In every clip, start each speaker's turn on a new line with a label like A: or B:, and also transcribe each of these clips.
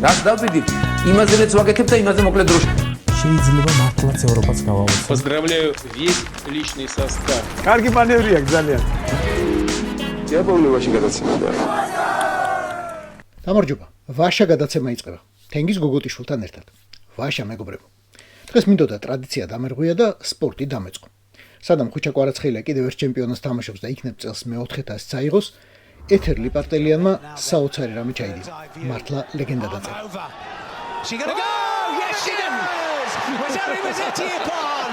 A: რას დავბედით? იმაზე რაც ვაკეთებ და იმაზე მოკლედ დროში.
B: შეიძლება მართლაც ევროპაც გავავოცოთ.
C: Поздравляю весь личный состав.
D: კარგი მანევრია ძალიან.
E: იაპონიაში გადაცემაა.
F: გამარჯობა. ვაშა გადაცემა იწყება. თენგიზ გოგოტიშვილთან ერთად. ვაშა მეგობრებო. დღეს მინდოდა ტრადიცია დამერღვია და სპორტი დამეწყო. სადამ ხუჩა კვარაცხელია კიდევ ერთ ჩემპიონას თამაშობს და იქნებ წელს მე-400-ს წაიღოს, ეთერ ლიპარტელიანმა საოცარი რამე ჩაიდინა. მართლა ლეგენდა დაწერა.
G: She gonna go! Yes, she does! Wazari Mazzetti upon!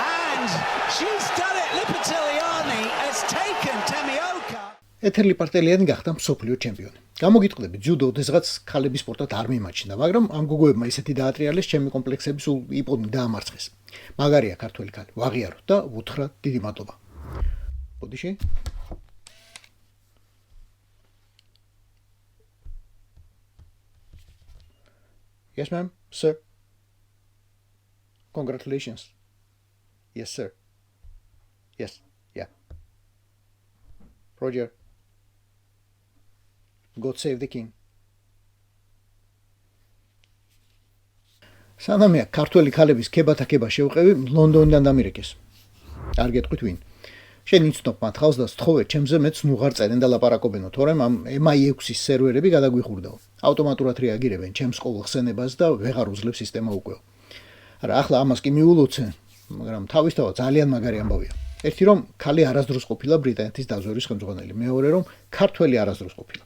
G: And she's done it! Lipatelliani has taken Tamioka!
F: ეთერ ლიპარტელიანი გახდა მსოფლიო ჩემპიონი. გამოგიტყდები, ძიუდო ოდესღაც ქალების სპორტად არ მიმაჩნდა, მაგრამ ამ გოგოებმა ისეთი დაატრიალეს, ჩემი კომპლექსები სულ იპოვნი დაამარცხეს. მაგარია ქართველი ქალი, ვაღიაროთ და ვუთხრათ დიდი მადლობა. ბოდიში. Yes, ma'am, sir. Congratulations. Yes, sir. Yes, yeah. Roger. God save the king. სანამია ქართველი ქალების ქებათა შევყევი ლონდონიდან დამირეკეს. არ გეტყვით ვინ. შენ იცნობ მათხავს და სთხოვე ჩემზე მეც ნუღარ წერენ და ლაპარაკობენო, თორემ ამ MI6-ის სერვერები გადაგვიხურდაო. ავტომატურად რეაგირებენ ჩემს ყოველ ხსენებას და ვეღარ უძლებს სისტემა უკვე. არა, ახლა ამას კი მიულოცე, მაგრამ თავისთავად ძალიან მაგარი ამბავია. ერთი რომ ქალი არასდროს ყოფილა ბრიტანეთის დაზვერვის ხელმძღვანელი, მეორე რომ ქართველი არასდროს ყოფილა.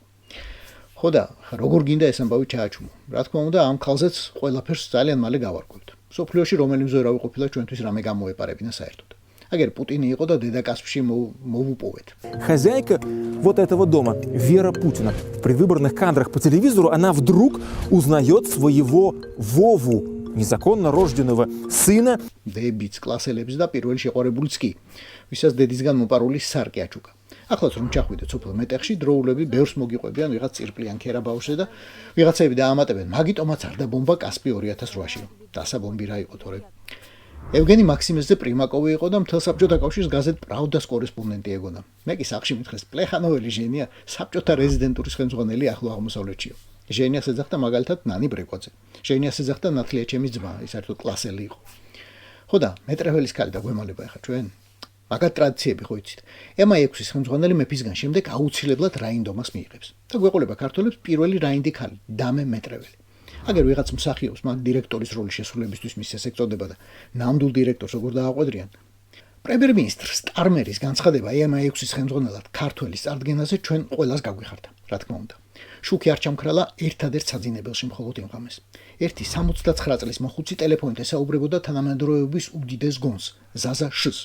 F: ხო და როგორ გინდა ეს ამბავი ჩააჩუმო. რა თქმა უნდა, ამ ქალზეც ყველაფერს ძალიან მალე გავარკვევთ. სოფლიოში რომელი მზვერავი ყოფილა ჩვენთვის რამე გამოეპარებინა საერთოდ. Агер Путин იყო და დედაკაცში მოვუპოვეთ.
B: Хозяйка вот этого дома, Вера Путина, в предвыборных кадрах по телевизору она вдруг узнает своего Вову, незаконно рожденного сына.
F: დებიც კლასელებს და პირველი შეყვარებულიც კი, ვისაც დედისგან მოპარული სარკე აჩუკა. ახლაც რომ ჩახვიდეთ სოფელ მეტეხში, დროულები ბევრს მოგიყვებიან ვიღაც წირპლიან ქერა ბავშვზე და ვიღაცები დაამატებენ, მაგიტომაც არ დაბომბა კასპი 2008-ში. დასაბომბი რა იყო თორე. ევგენი მაქსიმეძე პრიმაკოვი იყო და მთელ საბჭოთა კავშირის გაზეთ პრავდას კორესპონდენტი ეგონა. მე კი სახში მითხეს პლეხანოველი ჟენია საბჭოთა რეზიდენტურის ხელმძღვანელი ახლო აღმოსავლეთშიო. ჟენიას ეძახდა მაგალითად ნანი ბრეკვაძე. ჟენიას ეძახდა ნათლია ჩემის ძმა, ის საერთოდ კლასელი იყო. ხო და მეტრეველის ქალი და გვემალება ახლა ჩვენ. მაგათ ტრადიციები ხო იცით. MI6-ის ხელმძღვანელი მეფისგან შემდეგ აუცილებლად რაინდომას მიიღებს. და გვეყოლება ქართველებს პირველი რაინდი ქალი, დამე მეტრეველი. აგერ ვიღაც მსახიობს მაგ დირექტორის როლის შესრულებისთვის მის ეს ეწოდება და ნამდვილ დირექტორს როგორ დააყვედრიან. პრემიერ-მინისტრ სტარმერის განცხადება MI6-ის ხელმძღვანელად ქართველის წარდგენაზე ჩვენ ყველას გაგვიხარდა, რა თქმა უნდა. შუქი არ ჩამქრალა ერთადერთ საძინებელში მხოლოდ იმ ღამეს. ერთი 69 წლის მოხუცი ტელეფონით ესაუბრებოდა თანამედროვეობის უდიდეს გონს, ზაზა შს,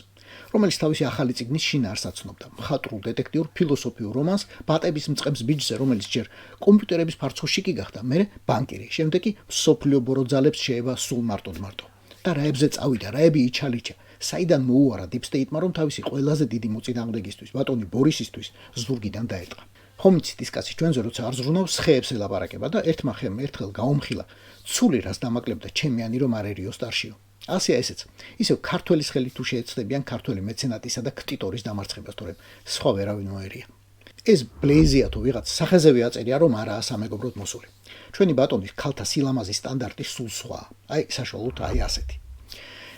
F: რომელიც თავისი ახალი წიგნის შინაარს აცნობდა. მხატვრულ დეტექტიურ ფილოსოფიურ რომანს ბატების მწყებს ბიჭზე, რომელიც ჯერ კომპიუტერების ფარცხოში კი გახდა, მერე ბანკირი, შემდეგ კი სოფლიო ბოროძალებს შეევა სულ მარტო. და რაებზე წავიდა, რაები იჩალიჩა, საიდან მოუარა დიპსტეიტმა, რომ თავისი ყველაზე დიდი მოწინააღმდეგისთვის, ბატონი ბორისისთვის ზურგიდან დაეტყა. ხომ იცით ის კაცი ჩვენზე როცა არ ზრუნავს, ხეებს ელაპარაკება და ერთმა ხემ ერთხელ გაუმხილა, ცული რას დამაკლებდა ჩემიანი რომ არერიო სტარშიო. ასეა ესეც. ისევ ქართველის ხელით თუ შეეცდებიან ქართველი მეცენატისა და ქტიტორის დამარცხებას, თორემ სხვა ვერავინ მოერია. ეს ბლეიზია თუ ვიღაც სახეზევი აწერია, რომ არაა სამეგობროდ მოსული. ჩვენი ბატონის ქალთა სილამაზის სტანდარტი სულ სხვაა. აი, საშუალოდ აი ასეთი.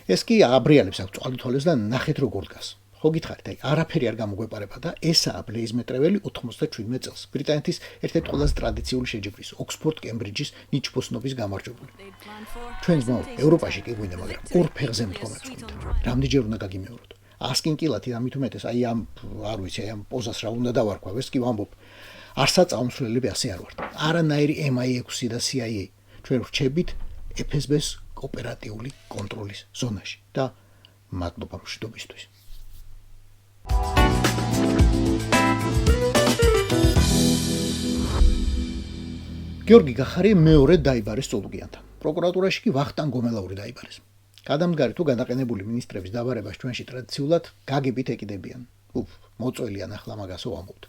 F: ეს კი აბრიალებს აქვს წვალითვალებს და ნახეთ როგორ დგას. ხო გითხარით, აი, არაფერი არ გამოგვეპარება და ესაა ბლეიზ მეტრეველი 97 წელს. ბრიტანეთის ერთ-ერთი ყველაზე ტრადიციული შეჯიბრის, ოქსფორდ კემბრიჯის ნიჩბოსნობის გამარჯვებული. ჩვენ ძმაო, ევროპაში კი გვინდა, მაგრამ ორ ფეხზე მდგომებს გვინდა. რამდენჯერ უნდა გაგიმეოროთ? 100 კილათი და მით უმეტეს, აი ამ არ ვიცი, აი ამ პოზას რა უნდა დავარქვა, ეს კი ვამბობ. არსაც აღმსვლელები ასე არ ვართ. არანაირი MI6 და CIA. ჩვენ ვრჩებით FSB-ს ოპერატიული კონტროლის ზონაში და მადლობა მშვიდობისთვის. გიორგი გახარია მეორე დაიბარეს წოლუგიანთან. პროკურატურაში კი ვახტანგ გომელაური დაიბარეს. გადამდგარი თუ გადაყენებული მინისტრების დაბარებას ჩვენში ტრადიციულად გაგებით ეკიდებიან. მოწველიან ახლა მაგასო ვამბობთ.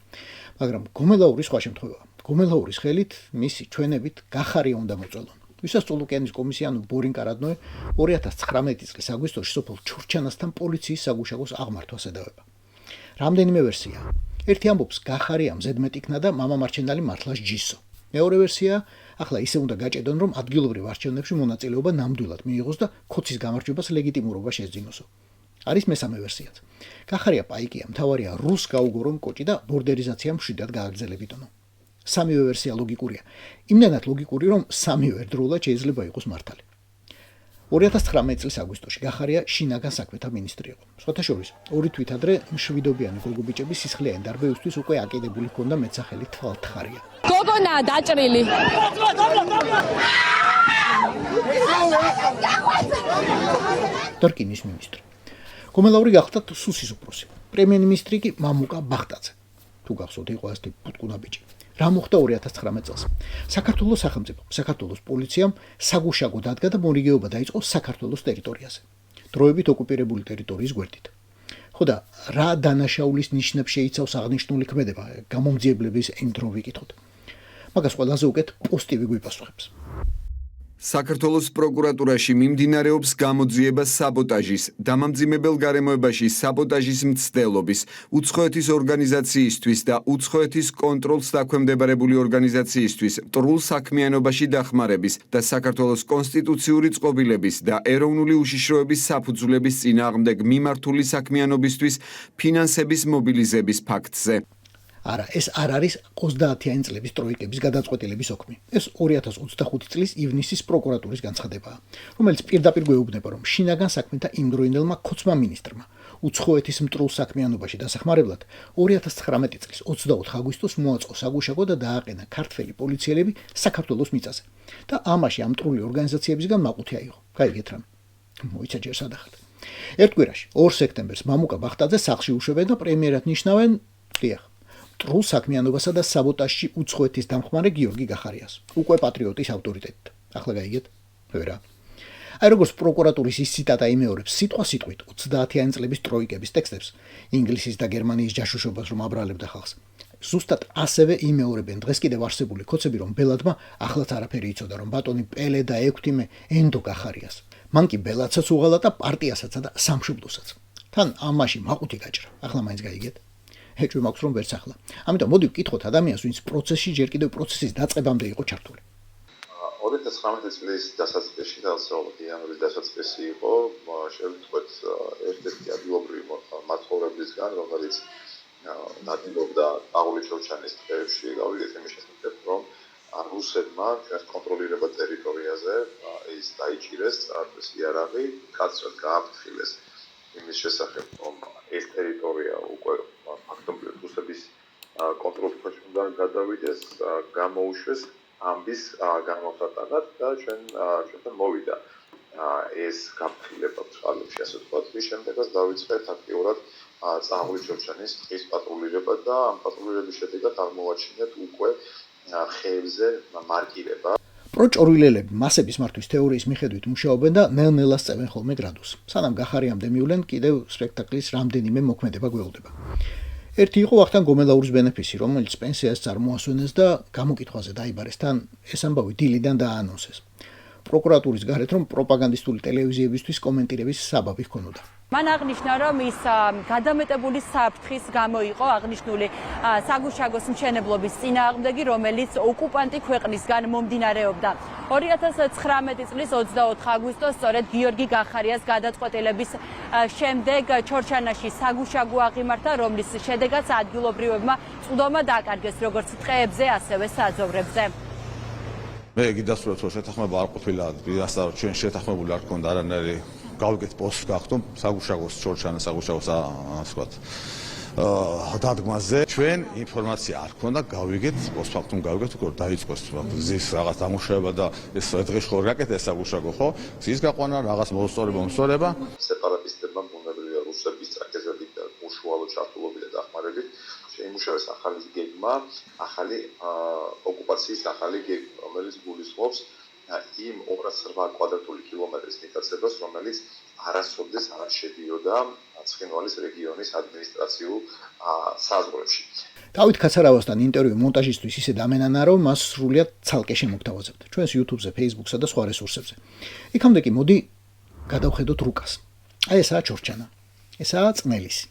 F: მაგრამ გომელაური სხვა შემთხვევაა. გომელაურის ხელით მისი ჩვენებით გახარია უნდა მოწველონ. ვისაც წოლუკიანის კომისიანო ბორინ კარადნოე 2019 წლის აგვისტოში სოფელ ჩურჩანასთან პოლიციის საგუშაგოს აღმართვას ედავება. რამდენიმე ვერსია. ერთი ამბობს გახარიამ ზედმეტ იქნა და მამა მარჩენალი მართლაც ჯისო. მეორე ვერსია, ახლა ისე უნდა გაჭედონ, რომ ადგილობრივ არჩევნებში მონაწილეობა ნამდვილად მიიღოს და ქოცის გამარჯვებას ლეგიტიმურობა შეძინოსო. არის მესამე ვერსიაც. გახარია პაიკია, მთავარია რუს გაუგორონ კოჭი და ბორდერიზაცია მშვიდად გააგრძელებიდონო. სამივე ვერსია ლოგიკურია. იმდენად ლოგიკური, რომ სამივე ერთდროულად შეიძლება იყოს მართალი. 2019 წლის აგვისტოში გახარია შინაგან საქმეთა მინისტრი იყო. სხვათა შორის, 2 თვით ადრე მშვიდობიანი გოგობიჭების სისხლიანი დარბევისთვის უკვე აკიდებული ჰქონდა მეცახელი თვალთხარია.
D: გოგონა დაჭრილი.
F: დარკინის მინისტრი. კომელაური გახდა სუსის უფროსი. პრემიერ-მინისტრი კი მამუკა ბახტაძე. თუ გახსოვთ, იყო ასეთი პუტკუნა ბიჭი. რა მოხდა 2019 წელს? საქართველოს სახელმწიფო, საქართველოს პოლიციამ საგუშაგო დადგა და მორიგეობა დაიწყო საქართველოს ტერიტორიაზე. დროებით ოკუპირებული ტერიტორიის გვერდით. ხო და რა დანაშაულის ნიშნებს შეიცავს აღნიშნული ქმედება? გამომძიებლების იმ დრო ვიკითხოთ. მაგას ყველაზე უკეთ პოსტივი გვიპასუხებს.
H: საქართველოს პროკურატურაში მიმდინარეობს გამოძიება საბოტაჟის, დამამძიმებელ გარემოებაში საბოტაჟის მცდელობის, უცხოეთის ორგანიზაციისთვის და უცხოეთის კონტროლს დაქვემდებარებული ორგანიზაციისთვის მტრულ საქმიანობაში დახმარების და საქართველოს კონსტიტუციური წყობილების და ეროვნული უშიშროების საფუძვლების წინააღმდეგ მიმართული საქმიანობისთვის ფინანსების მობილიზების ფაქტზე.
F: არა, ეს არ არის 30-იანი წლების ტროიკების გადაწყვეტილების ოქმი. ეს 2025 წლის ივნისის პროკურატურის განცხადებაა, რომელიც პირდაპირ გვეუბნება, რომ შინაგან საქმეთა იმდროინდელმა ქოცმა მინისტრმა უცხოეთის მტრულ საქმიანობაში დასახმარებლად 2019 წლის 24 აგვისტოს მოაწყო საგუშაგო და დააყენა ქართველი პოლიციელები საქართველოს მიწაზე. და ამაში ამ მტრული ორგანიზაციებისგან მაყუთი აიღო. გაიგეთ რამე. მოიცა ჯერ სადახად. ერთ კვირაში 2 სექტემბერს მამუკა ბახტაძე სახლში უშვებენ და პრემიერად ნიშნავენ დიახ. მტრულ საქმიანობასა და საბოტაჟში უცხოეთის დამხმარე გიორგი გახარიას, უკვე პატრიოტის ავტორიტეტით. ახლა გაიგეთ? ვერა. აი როგორც პროკურატურის ის ციტატა იმეორებს სიტყვა-სიტყვით 30-იანი წლების ტროიკების ტექსტებს, ინგლისის და გერმანიის ჯაშუშობას რომ აბრალებდა ხალხს. ზუსტად ასევე იმეორებენ დღეს კიდევ არსებული ქოცები, რომ ბელადმა ახლაც არაფერი იცოდა, რომ ბატონი პელე და ექვთიმე ენდო გახარიას. მან კი ბელადსაც უღალა და პარტიასაც და სამშობლოსაც. თან ამაში მაყუთი გაჭრა. ახლა მაინც გაიგეთ? ეჭვი მაქვს რომ ვერც ახლა. ამიტომ მოდი ვკითხოთ ადამიანს, ვინც პროცესში ჯერ კიდევ პროცესის დაწყებამდე იყო ჩართული.
I: 2019 წლის დასაწყისში და ალბათ იანვრის დასაწყისი იყო, შევთქვათ ერთ-ერთი ადგილობრივი მაცხოვრებლისგან, რომელიც ნადირობდა აღული ჩორჩანის ტყეებში, გავიგეთ იმის შესახებ, რომ რუსებმა ჩვენს კონტროლირებად ტერიტორიაზე ის დაიჭირეს, წაართვეს იარაღი, კაცრად გააფრთხილეს იმის შესახებ, რომ ეს ტერიტორია უკვე ფაქტობრივად რუსების კონტროლის ქვეშ უნდა გადავიდეს, გამოუშვეს ამბის გამოსატანად და ჩვენთან მოვიდა ეს გაფრთხილება წყალებში, ასე ვთქვათ, რის შემდეგაც დავიწყეთ აქტიურად წააღული ჩორჩანის ტყის პატრულირება და ამ პატრულირების შედეგად აღმოვაჩინეთ უკვე ხეებზე მარკირება.
F: პროჭორვილელები მასების მართვის თეორიის მიხედვით მუშაობენ და ნელ-ნელა სწევენ ხოლმე გრადუსს. სანამ გახარიამდე მივლენ, კიდევ სპექტაკლის რამდენიმე მოქმედება გველდება. ერთი იყო ვახტანგ გომელაურის ბენეფისი, რომელიც პენსიას წარმოასვენეს და გამოკითხვაზე დაიბარეს, თან ეს ამბავი დილიდან დააანონსეს. პროკურატურის გარეთ რომ პროპაგანდისტული ტელევიზიებისთვის კომენტირების საბაბი ჰქონოდა.
D: მან აღნიშნა, რომ ის გადამეტებული საფრთხის გამო იყო აღნიშნული საგუშაგოს მშენებლობის წინააღმდეგი, რომელიც ოკუპანტი ქვეყნისგან მომდინარეობდა. 2019 წლის 24 აგვისტოს სწორედ გიორგი გახარიას გადაწყვეტილების შემდეგ ჩორჩანაში საგუშაგო აღიმართა, რომლის შედეგაც ადგილობრივებმა წვდომა დაკარგეს როგორც ტყეებზე, ასევე საძოვრებზე.
J: მე გიდასწროთ, რომ შეთანხმება არ ყოფილა, ასარო ჩვენ შეთანხმებული არ გქონდა არანაირი გავიგეთ პოსტს გახდო საგუშაგოს ჩორჩანა საგუშაგოს ასე ვთქვათ დადგმაზე ჩვენ ინფორმაცია არ ქონდა გავიგეთ პოსტფაქტუმ გავიგეთ უკვე დაიწყოს ზის რაღაც დამუშავება და ეს დღეს ხო რაკეტა საგუშაგო ხო ზის გაყვანა რაღაც მოსწორება
I: სეპარატისტებმა ბუნებრივია რუსების ტრაგედიებით და უშუალო ჩართულობით და დახმარებით შეიმუშავეს ახალი გეგმა ახალი ოკუპაციის ახალი გეგმა რომელიც გულისხმობს იმ 208 კვადრატული კილომეტრის მიტაცებას, რომელიც არასოდეს არ შედიოდა ცხინვალის რეგიონის ადმინისტრაციულ საზღვრებში.
F: დავით ქაცარავასთან ინტერვიუ მონტაჟისთვის ისე დამენანა, რომ მას სრულიად ცალკე შემოგთავაზებთ. ჩვენს YouTube-ზე, Facebook-სა და სხვა რესურსებზე. იქამდე კი მოდი გადავხედოთ რუკას. აი ესაა ჩორჩანა. ესაა წნელისი.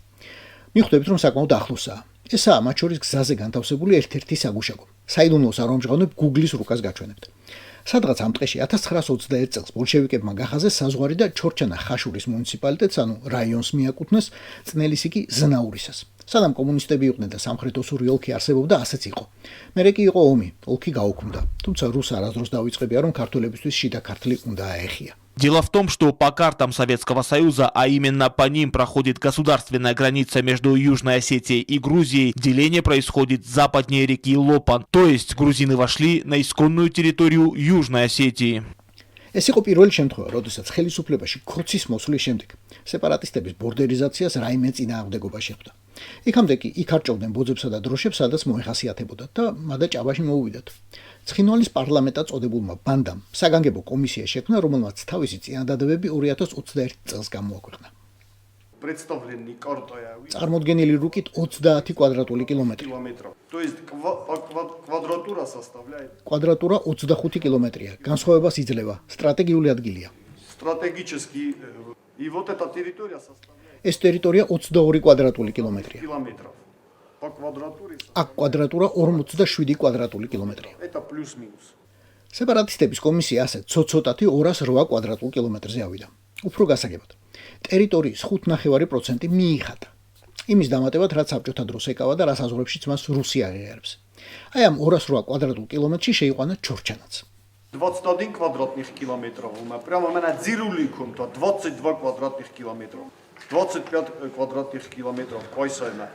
F: მიხვდებით, რომ საკმაოდ ახლოსაა. ესაა მათ შორის გზაზე განთავსებული ერთ-ერთი საგუშაგო. საიდუმლოს არ ვამჟღავნებ Google-ის რუკას გაჩვენებთ. სადღაც ამ ტყეში 1921 წელს ბოლშევიკებმა გახაზეს საზღვარი და ჩორჩანა ხაშურის მუნიციპალიტეტს, ანუ რაიონს მიაკუთვნეს, წნელისი კი ზნაურისას. სანამ коммунისტები იყვნენ და სამხრეთ ოსური ოლქი არსებობდა, ასეც იყო. მერე კი იყო ომი, ოლქი გაუქმდა. თუმცა რუს არასდროს დავიწყებია, რომ ქართველებისთვის შიდა ქართლი უნდა აეხია.
K: Дело в том, что по картам Советского Союза, а именно по ним проходит государственная граница между Южной Осетией и Грузией, деление происходит западнее реки Лопан, то есть грузины вошли на исконную территорию Южной Осетии.
F: ეს იყო პირველი შემთხვევა, როდესაც ხელისუფლებაში ქოცის მოსვლის შემდეგ სეპარატისტების ბორდერიზაციას რაიმე წინააღმდეგობა შეხვდა. იქამდე კი იქ არჭოვდნენ ბოძებსა და დროშებს, სადაც მოეხასიათებოდათ და მადა ჭაბაში მოუვიდათ. ცხინვალის პარლამენტად წოდებულმა ბანდამ საგანგებო კომისია შექმნა, რომელმაც თავისი წინადადებები 2021 წელს გამოაქვეყნა. წარმოდგენილი რუკით 30 კვადრატული კილომეტრი. კვადრატურა 25 კილომეტრია. განსხვავებას იძლევა. სტრატეგიული ადგილია. ეს ტერიტორია 22 კვადრატული კილომეტრია. აქ კვადრატურა 47 კვადრატული კილომეტრია. სეპარატისტების კომისია ასე ცოტ-ცოტათი 208 კვადრატულ კილომეტრზე ავიდა. უფრო გასაგებად, ტერიტორიის 5.9% მიიხატა. იმის დამატებად, რაც საბჭოთა დროს ეკავა და რას აზღვრებშიც მას რუსია აღიარებს. აი ამ 208 კვადრატულ კილომეტრში შეიყვანა ჩორჩანაც.
L: 21 квадратных километров. Прямо у меня дзирули комната 22 квадратных километров. 25 квадратных километров. Койсайна.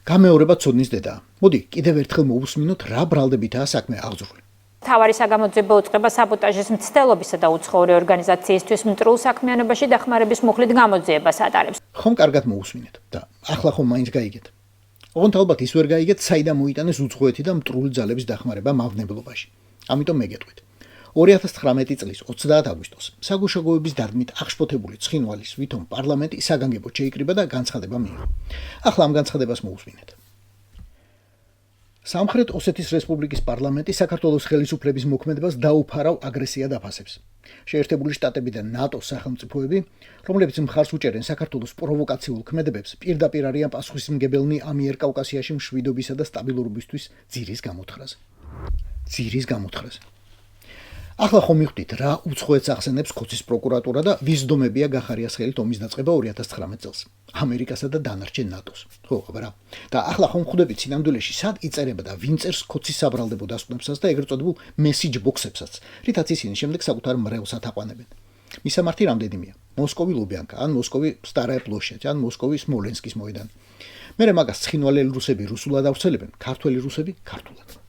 F: გამეორება ცოდნის დედაა. მოდი, კიდევ ერთხელ მოусმინოთ, რა ბრალდებითაა საქმე აღძრული.
M: თავარი საგამოძიებო უწყება საბოტაჟის მცდელობისა და უცხოური ორგანიზაციისთვის მტრულ საქმიანობაში დახმარების მუხლით გამოძიებას ატარებს.
F: ხომ კარგად მოусმინეთ და ახლა ხომ მაინც გაიგეთ. ოღონდ ალბათ ის ვერ გაიგეთ, საიდან მოიტანეს უცხოეთი და მტრული ძალების დახმარება მავნებლობაში. ამიტომ მეგეთქვით. 2019 წლის 30 აგვისტოს საგუშაგოების დარდმით აღშფოთებული ცხინვალის ვითომ პარლამენტი საგანგებოდ შეიკრიბა და განცხადება მიიღო. ახლა ამ განცხადებას მოусმინეთ. სამხრეთ ოსეთის რესპუბლიკის პარლამენტი საქართველოს ხელისუფლების მოქმედებას დაუფარავ აგრესიად აფასებს. შეერთებული შტატები და ნატოს სახელმწიფოები, რომლებიც მხარს უჭერენ საქართველოს პროვოკაციულ ქმედებებს, პირდაპირ არიან პასუხისმგებელნი ამიერკავკასიაში მშვიდობისა და სტაბილურობისთვის ძირის გამოთხრაზე. ახლა ხომ მიხვდით, რა უცხოეთს ახსენებს ქოცის პროკურატურა და ვის დომებია გახარიას ხელით ომის დაწყება 2019 წელს. ამერიკასა და დანარჩენ ნატოს. ხო, აბა. და ახლა ხომ ხვდებით სინამდვილეში სად იწერება და ვინ წერს ქოცის საბრალდებო დასკვნებსაც და ეგრეთ წოდებულ მესიჯ ბოქსებსაც, რითაც ისინი შემდეგ საკუთარ მრევლს ათაყვანებენ. მისამართი რამდენიმეა. მოსკოვი ლუბიანკა, ან მოსკოვი სტარაია პლოშჩადი, ან მოსკოვი სმოლენსკის მოედანი. მერე მაგას ცხინვალელი რუსები რუსულად ავრცელებენ, ქართველი რუსები ქართულად.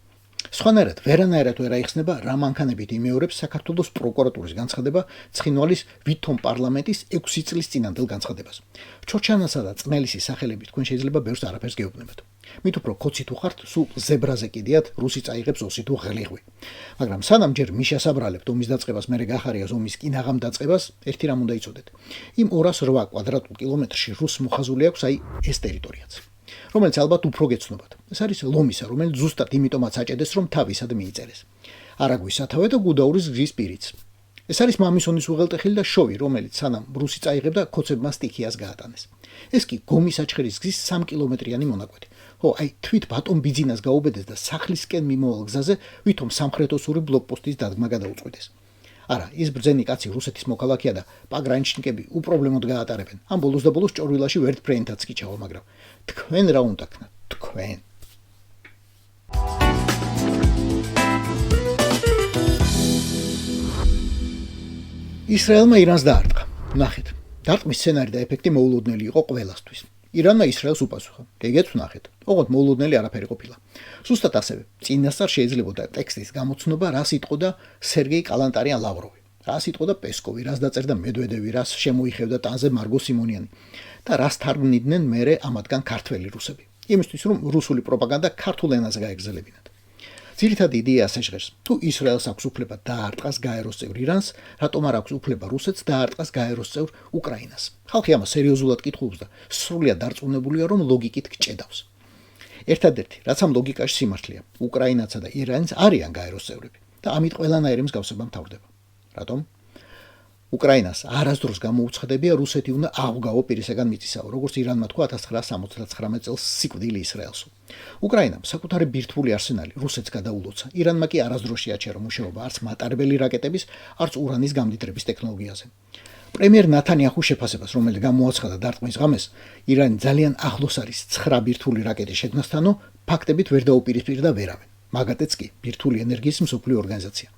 F: სხვანაირად, ვერანაირად ვერ აიხსნება რა მანქანებით იმეორებს საქართველოს პროკურატურის განცხადება ცხინვალის ვითომ პარლამენტის 6 წლის წინანდელ განცხადებას. ჩორჩანასა და წნელისის სახელებით თქვენ შეიძლება ბევრს არაფერს გეუბნებათ. მით უფრო ქოცით უხართ, სულ ზებრაზე კიდიათ რუსი წაიღებს ოსი თუ ღლიღვი. მაგრამ სანამ ჯერ მიშას აბრალებთ ომის დაწყებას, მერე გახარიას ომის კინაღამ დაწყებას, ერთი რამ უნდა იცოდეთ. იმ 208 კვადრატულ კილომეტრში რუს მოხაზული აქვს აი ეს ტერიტორიაც. რომელიც ალბათ უფრო გეცნობათ. ეს არის ლომისა, რომელიც ზუსტად იმიტომაც აჭედეს, რომ თავისად მიიწერეს. არაგვის სათავე და გუდაურის გზის პირიც. ეს არის მამისონის უღელტეხილი და შოვი, რომელიც სანამ რუსი წაიღებდა, ქოცებმა სტიქიას გაატანეს. ეს კი გომის აჩხერის გზის 3 კილომეტრიანი მონაკვეთი. ხო, აი თვით ბატონ ბიძინას გაუბედეს და სახლისკენ მიმოვალ გზაზე, ვითომ სამხრეთოსური ბლოკპოსტის დადგმა გადაუწყვეტეს. არა, ის ბრძენი კაცი რუსეთის მოქალაქეა და პაგრანჩნიკები უპრობლემოდ გაატარებენ. ამ ბოლოს და ბოლოს ჭორვილაში ვერტფრენთაც კი ჩავა, მაგრამ თქვენ რა უნდა ქნათ? თქვენ. ისრაელმა ირანს დაარტყა. ნახეთ, დარტყმის სცენარი და ეფექტი მოულოდნელი იყო ყველასთვის. ირანმა ისრაელს უპასუხა. ეგეც ნახეთ. ოღონდ მოულოდნელი არაფერი ყოფილა. ზუსტად ასევე, წინასწარ შეიძლებოდა ტექსტის გამოცნობა, რას იტყოდა სერგეი კალანტარი ან ლავროვი. რას იტყოდა პესკოვი, რას დაწერდა მედვედევი, რას შემოიხევდა ტანზე მარგო სიმონიანი და რას თარგმნიდნენ მერე ამათგან ქართველი რუსები. იმისთვის რომ რუსული პროპაგანდა ქართულ ენაზე გაეგრძელებინათ. ძირითადი იდეა ასე ჟღერს. თუ ისრაელს აქვს უფლება დაარტყას გაეროს წევრ ირანს, რატომ არ აქვს უფლება რუსეთს დაარტყას გაეროს წევრ უკრაინას? ხალხი ამას სერიოზულად კითხულობს და სრულიად დარწმუნებულია, რომ ლოგიკით გჭედავს. ერთადერთი, რაც ამ ლოგიკაში სიმართლეა, უკრაინაცა და ირანიც არიან გაეროს წევრები და ამით ყველანაირი მსგავსება მთავრდება. რატომ? უკრაინას არასდროს გამოუცხადებია რუსეთი უნდა აღგავო პირისაგან მიწისაო, როგორც ირანმა თქვა 1979 წელს სიკვდილი ისრაელს. უკრაინამ საკუთარი ბირთვული არსენალი რუსეთს გადაულოცა. ირანმა კი არასდროს შეაჩერა მუშაობა არც მატარებელი რაკეტების, არც ურანის გამდიდრების ტექნოლოგიაზე. პრემიერ ნათანიაჰუ შეფასებას, რომელიც გამოაცხადა დარტყმის ღამეს, ირანი ძალიან ახლოს არის 9 ბირთვული რაკეტის შექმნასთანო, ფაქტებით ვერ დაუპირისპირდა ვერავენ. მაგათაც კი ბირთვული ენერგიის მსოფლიო ორგანიზაცია.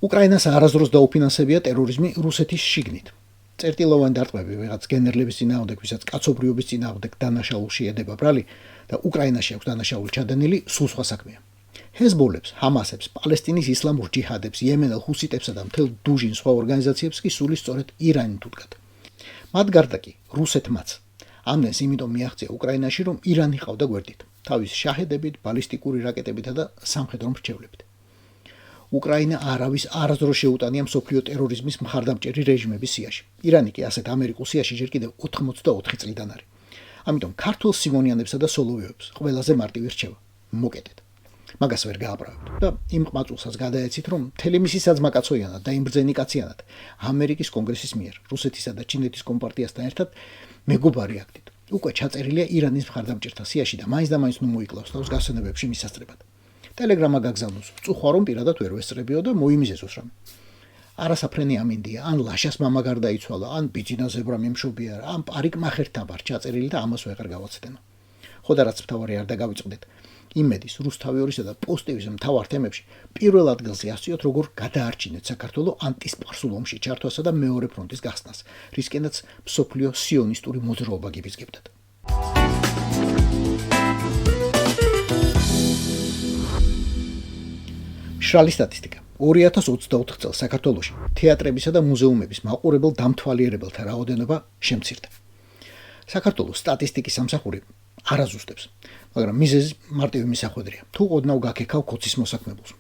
F: უკრაინას არასდროს დაუფინანსებია ტერორიზმი რუსეთის შიგნით. წერტილოვანი დარტყმები ვიღაც გენერლების წინააღმდეგ, ვისაც კაცობრიობის წინააღმდეგ დანაშაულში ედება ბრალი და უკრაინაში აქვს დანაშაული ჩადენილი, სულ სხვა საქმეა. ჰეზბოლებს, ჰამასებს, პალესტინის ისლამურ ჯიჰადებს, იემენელ ჰუსიტებსა და მთელ დუჟინ სხვა ორგანიზაციებს კი სული სწორედ ირანი თუდგათ. მათ გარდა კი რუსეთმაც. ამდენს იმიტომ მიაღწია უკრაინაში, რომ ირანი ყავდა გვერდით, თავის შაჰედებით, ბალისტიკური რაკეტებითა და სამხედრო მრჩევლებით. უკრაინა არავის არასდროს შეუტანია მსოფლიო ტერორიზმის მხარდამჭერი რეჟიმების სიაში. ირანი კი ასეთ ამერიკულ სიაში ჯერ კიდევ 84 წლიდან არის. ამიტომ ქართულ სიმონიანებსა და სოლოვიოებს ყველაზე მარტივი რჩევა მოკეტეთ. მაგას ვერ გააბრალებთ და იმ ყმაწულსაც გადაეცით, რომ მთელი მისი საძმა კაცოიანად და იმ ბრძენი კაციანად ამერიკის კონგრესის მიერ რუსეთისა და ჩინეთის კომპარტიასთან ერთად მეგობარი აქტით. უკვე ჩაწერილია ირანის მხარდამჭერთა სიაში და მაინც ნუ მოიკლავს თავს გასვენებებში მისასწრებად. ტელეგრამა გაგზავნოს, წუხვა რომ პირადად ვერ ვესწრებიო და მოიმიზესოს რამე. არასაფრენი ამინდია, ან ლაშას მამა გარდაიცვალა, ან ბიძინა ზებრა მიმშობია, ან პარიკ მახერთან ვარ ჩაწერილი და ამას ვეღარ გავაცდენო. ხო და რაც მთავარი არ დაგავიწყდეთ. იმედის, რუსთავიორისა და პოსტივის მთავარ თემებში პირველ ადგილზე ასწიოთ, როგორ გადაარჩინეთ საქართველოს ანტისპარსულ ომში ჩართვასა და მეორე ფრონტის გახსნას, რისკენაც მსოფლიო სიონისტური მოძრაობა გიბიძგებდათ. მშრალი სტატისტიკა. 2024 წელს საქართველოში თეატრებისა და მუზეუმების მაყურებელ დამთვალიერებელთა რაოდენობა შემცირდა. საქართველოს სტატისტიკის სამსახური არ აზუსტებს, მაგრამ მიზეზი მარტივი მისახვედრია. თუ ოდნავ გაქექავ კოცის მოსაქმებულს.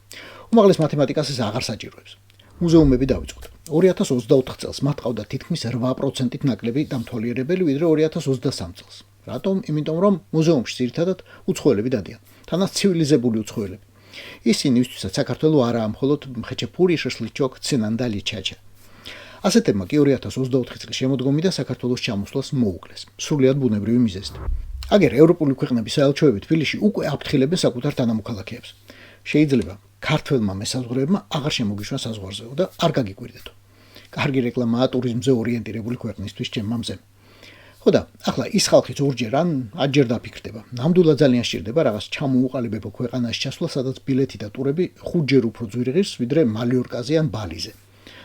F: უმაღლეს მათემატიკას ეს აღარ საჭიროებს. მუზეუმები დავიწყოთ. 2024 წელს მათ ყავდა თითქმის 8%-ით ნაკლები დამთვალიერებელი, ვიდრე 2023 წელს. რატომ? იმიტომ რომ მუზეუმში ძირითადად უცხოელები დადიან, თანაც ცივილიზებული უცხოელები. ისინი ვისთვისაც საქართველოს არაა მხოლოდ მხეჩეფური, შაშლიჩოკ, ცენანდალი, ჩაჩა. ასეთებმა კი 2024 წლის შემოდგომიდან საქართველოს ჩამოსვლას მოუკლეს, სრულიად ბუნებრივი მიზეზით. აგერ ევროპული ქვეყნების საელჩოები თბილისში უკვე აფრთხილებენ საკუთარ თანამოქალაქეებს. შეიძლება ქართველმა მესაზღვრეებმა აღარ შემოგიშვან საზღვარზეო და არ გაგიკვირდეთო. კარგი რეკლამაა ტურიზმზე ორიენტირებული ქვეყნისთვის ჩემმა მზემ. ხო და ახლა ის ხალხიც ორჯერ ან 10ჯერ დაფიქრდება. ნამდვილად ძალიან სჭირდება რაღაც ჩამოუყალიბებო ქვეყანაში ჩასვლა, სადაც ბილეთი და ტურები 5ჯერ უფრო ძვირი ღირს, ვიდრე მალიორკაზე ან ბალიზე.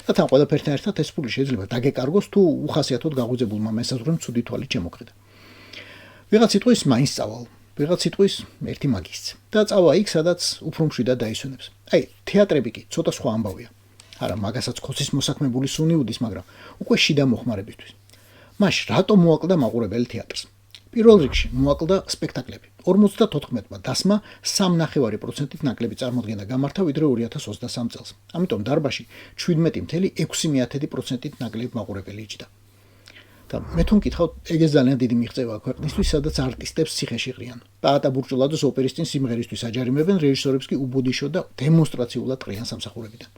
F: და თან ყველაფერთან ერთად ეს ფული შეიძლება დაგეკარგოს, თუ უხასიათოდ გაღვიძებულმა მესაზღვრემ ცუდი თვალით შემოქმედა. ვიღაც იტყვის მაინც წავალ, ვიღაც იტყვის ერთი მაგისც და წავა იქ, სადაც უფრო მშვიდად დაისვენებს. აი, თეატრები კი ცოტა სხვა ამბავია. არა, მაგასაც ხოცის მოსაქმებული სუნი უდის, მაგრამ უკვე შიდა მოხმარებისთვის. მაშ რატომ მოაკლდა მაყურებელი თეატრს? პირველ რიგში მოაკლდა სპექტაკლები. 54-მა დასმა 3.9%-ით ნაკლები წარმოდგენა გამართა, ვიდრე 2023 წელს. ამიტომ დარბაზში 17.6%-ით ნაკლები მაყურებელი იჯდა. და მე თუ მკითხავთ, ეგეც ძალიან დიდი მიღწევაა ქვეყნისთვის, სადაც არტისტებს ციხეში ყრიან. პაატა ბურჭულაძეს ოპერის წინ სიმღერისთვის აჯარიმებენ, რეჟისორებს კი უბუდიშო და დემონსტრაციულად ყრიან სამსახურებიდან.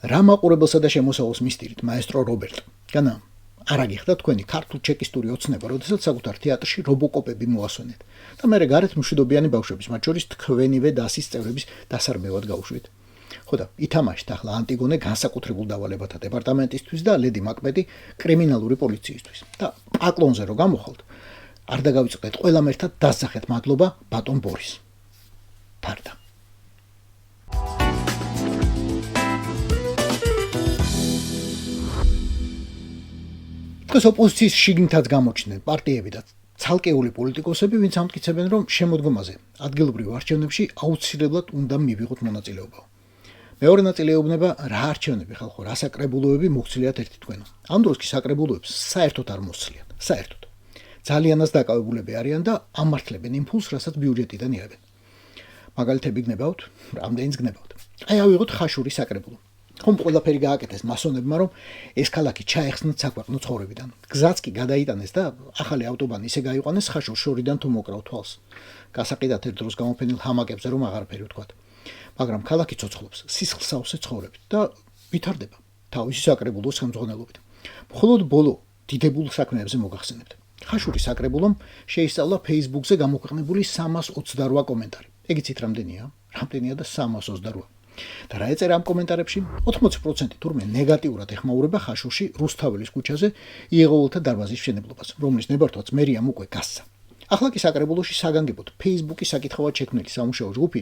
F: რა მაყურებელსა და შემოსავალს მისდირით, მაესტრო რობერტ? განა არ აგიხდა თქვენი ქართულ ჩეკისტური ოცნება, როდესაც საკუთარ თეატრში რობოკოპები მოასვენეთ და მერე გარეთ მშვიდობიანი ბავშვების, მათ შორის თქვენივე დასის წევრების დასარბევად გაუშვით. ხო და ითამაშეთ ახლა ანტიგონე განსაკუთრებულ დავალებათა დეპარტამენტისთვის და ლედი მაკბეტი კრიმინალური პოლიციისთვის. და პაკლონზე რო გამოხვალთ, არ დაგავიწყდეთ ყველამ ერთად დასძახეთ მადლობა ბატონ ბორის. ფარდა. დღეს ოპოზიციის შიგნითაც გამოჩნდნენ პარტიები და ცალკეული პოლიტიკოსები, ვინც ამტკიცებენ, რომ შემოდგომაზე ადგილობრივ არჩევნებში აუცილებლად უნდა მივიღოთ მონაწილეობა. მეორე ნაწილი ეუბნება, რა არჩევნები ხალხო, რა საკრებულოები მოგცლიათ ერთი თქვენო. ამ დროს კი საკრებულოებს საერთოდ არ მოსცლიათ, საერთოდ. ძალიანაც დაკავებულები არიან და ამართლებენ იმ ფულს, რასაც ბიუჯეტიდან იღებენ. მაგალითები გნებავთ, რამდენიც გნებავთ. აი ავიღოთ ხაშური საკრებულო. ხომ ყველაფერი გააკეთეს მასონებმა, რომ ეს ქალაქი ჩაეხსნათ საქვეყნო ცხოვრებიდან. გზაც კი გადაიტანეს და ახალი ავტობანი ისე გაიყვანეს ხაშურ შორიდან თუ მოკრავ თვალს. გასაყიდათ ერთ დროს გამოფენილ ჰამაკებზე რომ აღარაფერი ვთქვათ. მაგრამ ქალაქი ცოცხლობს სისხლსაოსე ცხოვრებით და ვითარდება. თავისი საკრებულოს ხელმძღვანელობით. მხოლოდ ბოლო დიდებულ საქმეებზე მოგახსენებთ. ხაშურის საკრებულომ შეისწავლა Facebook-ზე გამოქვეყნებული 328 კომენტარი. ეგ იცით რამდენია? რამდენია და 328. და რა ეწერა ამ კომენტარებში? 80% თურმე ნეგატიურად ეხმაურება ხაშურში რუსთაველის ქუჩაზე იეღოველთა დარბაზის მშენებლობას, რომლის ნებართვაც მერიამ უკვე გასცა. ახლა კი საკრებულოში საგანგებოდ Facebook-ის საკითხავად შექმნილი სამუშაო ჯგუფი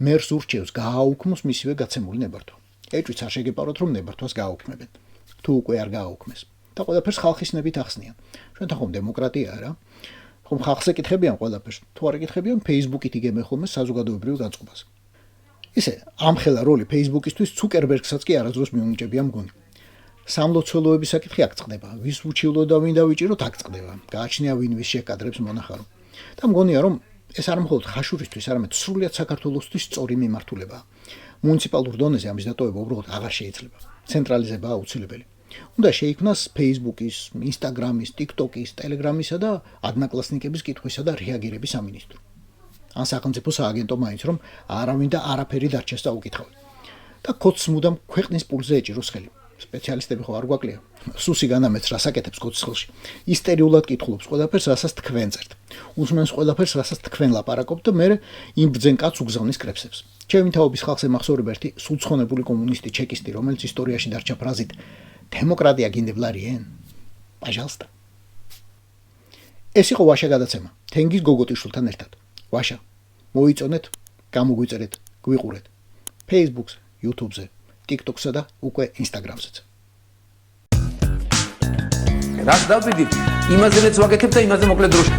F: მერს ურჩევს გააუქმოს მისივე გაცემული ნებართვა. ეჭვიც არ შეგეპაროთ, რომ ნებართვას გააუქმებენ. თუ უკვე არ გააუქმეს. და ყველაფერს ხალხის ნებით ახსნიან. ჩვენთან ხომ დემოკრატია არა? ხომ ხალხზე კითხებიან ყველაფერს? თუ არ ეკითხებიან, Facebook-ით იგებენ ხოლმე საზოგადოებრივ დაწყობას. ისე, ამხელა როლი Facebook-ისთვის ცუკერბერგსაც კი არასდროს მიუნიჭებია მგონი. სამლოცველოების საკითხი აქ წყდება, ვის უჩივლო და ვინ დავიჭიროთ აქ წყდება. გააჩნია ვინ ვის შეკადრებს მონახარო. და მგონია, რომ ეს არ მხოლოდ ხაშურისთვის, არამედ სრულიად საქართველოსთვის სწორი მიმართულებაა. მუნიციპალურ დონეზე ამის დატოვება უბრალოდ აღარ შეიძლება. ცენტრალიზებაა აუცილებელი. უნდა შეიქმნას Facebook-ის, Instagram-ის, TikTok-ის, Telegram-ისა და ადნაკლასნიკების კითხვისა და რეაგირების სამინისტრო. ან სახელმწიფო სააგენტო მაინც რომ არავინ და არაფერი დარჩეს დაუკითხავი. და კოდს მუდამ ქვეყნის პულზე ეჭიროს ხელი. სპეციალისტები ხო არ გვაკლია. სუსი განამეც რას აკეთებს კოდს ხელში. ისტერიულად კითხულობს ყველაფერს, რასაც თქვენ წერთ. უსმენს ყველაფერს, რასაც თქვენ ლაპარაკობთ და მე იმ ბრძენ კაცს უგზავნის კრებსებს. ჩემი თაობის ხალხზე მახსოვრება ერთი სულცხონებული კომუნისტი ჩეკისტი, რომელიც ისტორიაში დარჩა ფრაზით დემოკრატია გინდებლარიენ? პაჟალსტა. ეს იყო ვაშა გადაცემა. თენგიზ გოგოტიშვილთან ერთად. ვაშა. მოიწონეთ, გამოგვიწერეთ, გვიყურეთ. Facebook-ზე, YouTube-ზე, TikTok-სა და უკვე Instagram-ზეც.
A: რას დავდივით? იმაზე მეც ვაკეთებ და იმაზე მოკლედ დროში.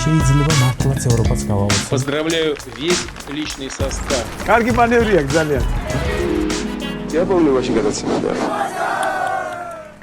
B: შეიძლება მართლაც ევროპას გავავოთ.
C: Поздравляю весь личный состав.
B: კარგი მანევრია ძალიან.
E: დიაბოლური ვაში გადაცემა.